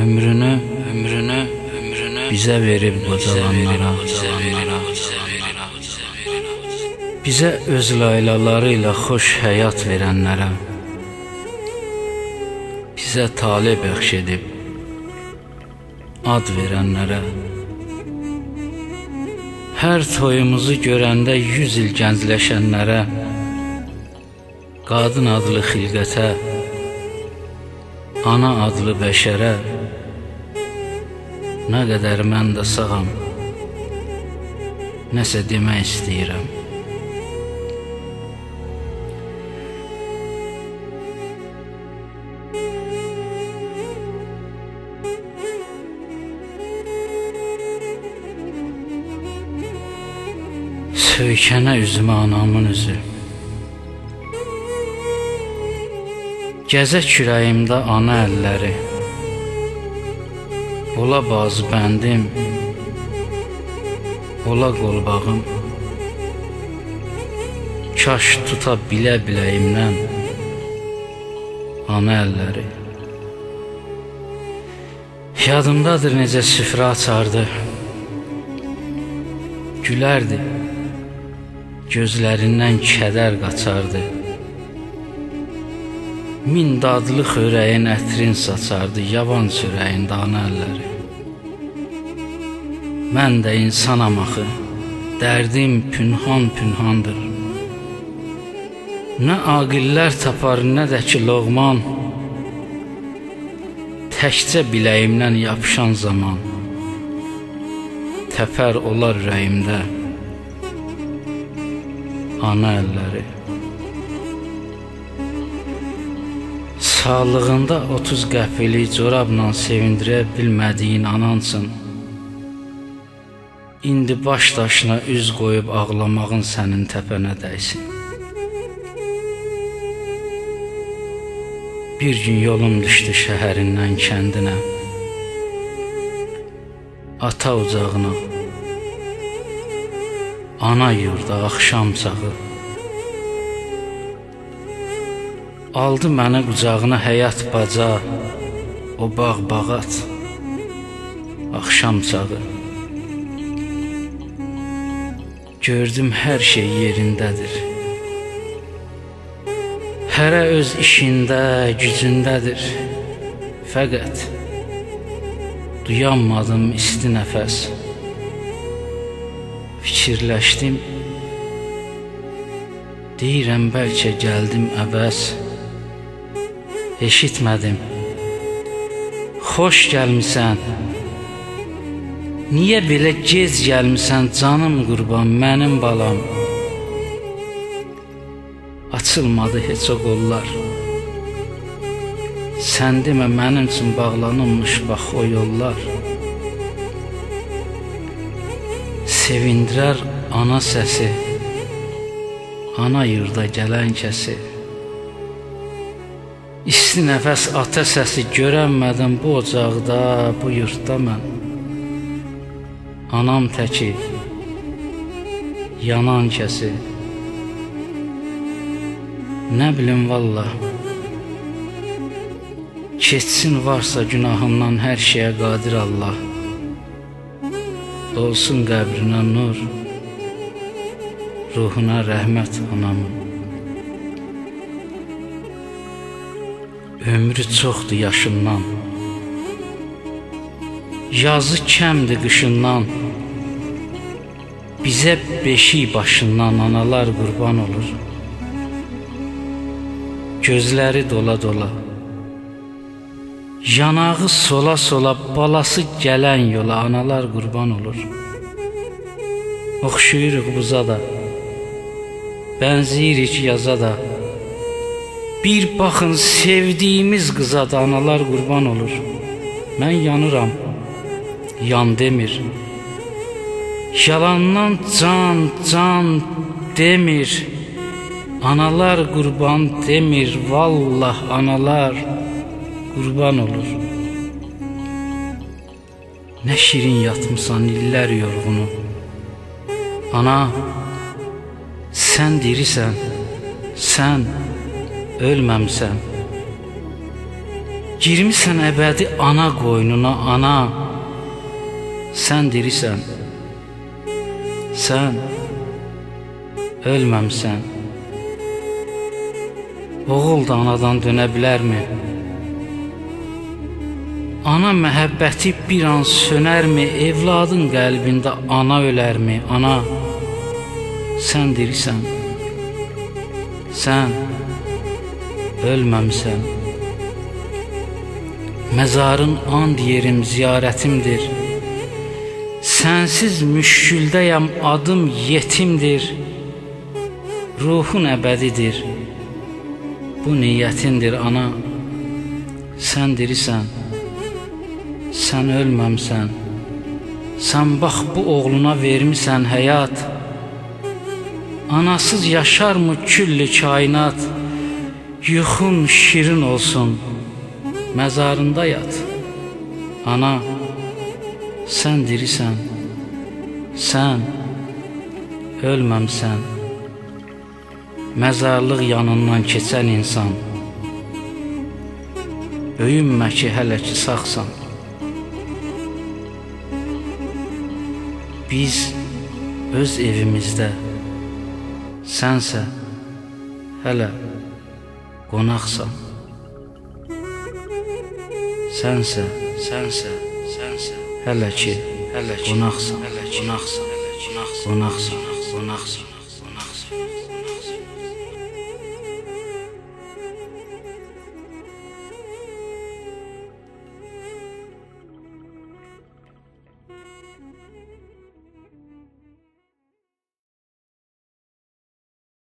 Ömrünü bizə verib qocalanlara, bizə öz laylaları ilə xoş həyat verənlərə, bizə tale bəxş edib ad verənlərə, hər toyumuzu görəndə 100 il gəncləşənlərə, qadın adlı xilqətə, ana adlı bəşərə, nə qədər mən də sağam, nəsə demək istəyirəm. Söykənə üzümə anamın üzü, gəzə kürəyimdə ana əlləri, ola bazı bəndim, ola qolbağım, kaş tuta bilə biləyimdən ana əlləri. Yadımdadır necə süfrə açardı, gülərdi, gözlərindən kədər qaçardı, min dadlı xörəyin ətrin saçardı, yavan çörəyində ana əlləri. Mən də insanam axı, dərdim pünhan-pünhandır. Nə aqillər tapar, nə də ki loğman, təkcə biləyimdən yapışan zaman, təpər olar ürəyimdə ana əlləri. Sağlığında 30 qəpiklik corabla sevindirə bilmədiyin anansın. İndi baş daşına üz qoyub ağlamağın sənin təpənə dəysin. Bir gün yolum düşdü şəhərindən kəndinə, ata ocağına, ana yurda axşam çağı. Aldı məni qucağına həyat baca, o bağ-bağat, axşam çağı. Gördüm hər şey yerindədir, hərə öz işində, gücündədir. Fəqət duyanmadım isti nəfəs, fikirləşdim, deyirəm bəlkə gəldim əbəs. Eşitmədim, xoş gəlmisən, niyə belə gec gəlmisən canım qurban mənim balam. Açılmadı heç o qollar, sən demə mənim üçün bağlanılmış bax o yollar. Sevindirər ana səsi, ana yurda gələn kəsi. İsti nəfəs ata səsi görənmədim bu ocaqda, bu yurtda mən. Anam təki, yanan kəsi. Nə bilim valla, keçsin varsa günahımdan hər şeyə qadir Allah. Dolsun qəbrinə nur, ruhuna rəhmət anamın. Ömrü çoxdur yaşından, yazı kəmdir qışından, bizə beşik başından analar qurban olur. Gözləri dola-dola, yanağı sola-sola, balası gələn yola analar qurban olur. Oxşuyuruq buza da, bənziyirik yaza da, bir baxın sevdiyimiz qıza da analar qurban olur. Mən yanıram, yan demir, yalandan can demir. Analar qurban demir, vallah analar qurban olur. Nə şirin yatmısan illər yorğunu. Ana, sən dirisən, sən ölməmsən. Girmisən əbədi ana qoynuna, ana. Sən dirisən, sən ölməmsən. Oğul da anadan dönə bilərmi? Ana məhəbbəti bir an sönərmi? Evladın qəlbində ana ölərmi? Ana, sən dirisən, sən ölməmsən. Məzarın and yerim, ziyarətimdir. Sənsiz müşküldəyəm, adım yetimdir. Ruhun əbədidir, bu niyyətindir ana. Sən dirisən, sən ölməmsən. Sən bax bu oğluna vermisən həyat. Anasız yaşarmı küllü kainat? Yuxun şirin olsun, məzarında yat. Ana, sən dirisən, sən ölməmsən. Məzarlıq yanından keçən insan, öyünmə ki hələ ki sağsan. Biz öz evimizdə, sənsə hələ qonaqsan. Sənsə hələ ki qonaqsan, qonaqsan.